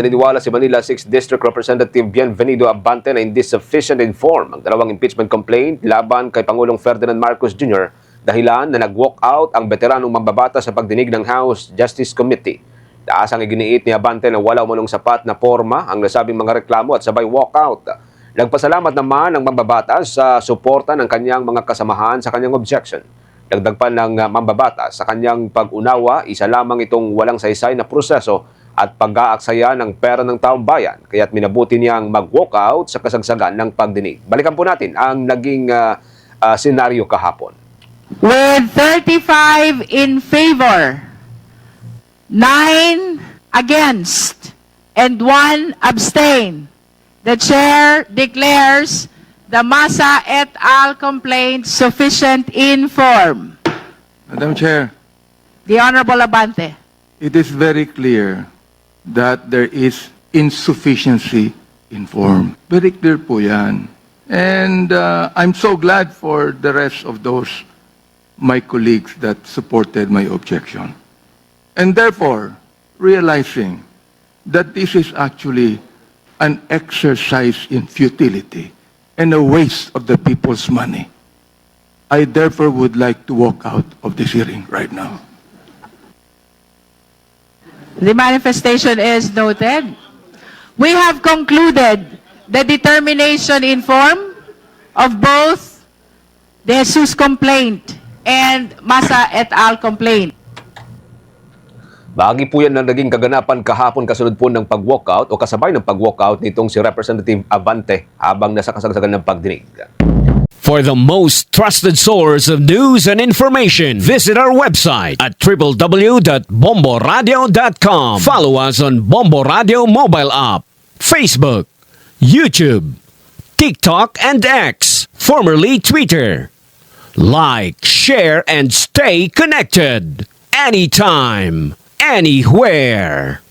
Naniniwala si Manila 6th District Representative Bienvenido Abante na hindi sufficient inform ang dalawang impeachment complaint laban kay Pangulong Ferdinand Marcos Jr. dahilan na nag-walk out ang veteranong mambabatas sa pagdinig ng House Justice Committee. Taasang iginiit ni Abante na wala umunong sapat na porma ang nasabing mga reklamo at sabay walkout. Nagpasalamat naman ang mambabatas sa suporta ng kanyang mga kasamahan sa kanyang objection. Dagdag pa ng mambabatas sa kanyang pag-unawa, isa lamang itong walang saysay na proseso at pag-aaksaya ng pera ng taong bayan, kaya't minabuti niyang mag-walkout sa kasagsagan ng pagdinig. Balikan po natin ang naging senaryo kahapon. With 35 in favor, 9 against, and 1 abstain, the Chair declares the Masa et al. Complaint sufficient in form. Madam Chair, The Honorable Abante. it is very clear that there is insufficiency in form. Very clear po yan. And I'm so glad for the rest of those, my colleagues, that supported my objection. And therefore, realizing that this is actually an exercise in futility and a waste of the people's money, I therefore would like to walk out of this hearing right now. The manifestation is noted. We have concluded the determination in form of both the Jesus complaint and Masa et al. Complaint. Bahagi po yan ng naging kaganapan kahapon kasunod po ng pag-walkout o kasabay ng pag-walkout nitong si Representative Abante habang nasa kasagsagan ng pagdinig. For the most trusted source of news and information, visit our website at www.bomboradio.com. Follow us on Bombo Radio mobile app, Facebook, YouTube, TikTok, and X, formerly Twitter. Like, share, and stay connected. Anytime, anywhere.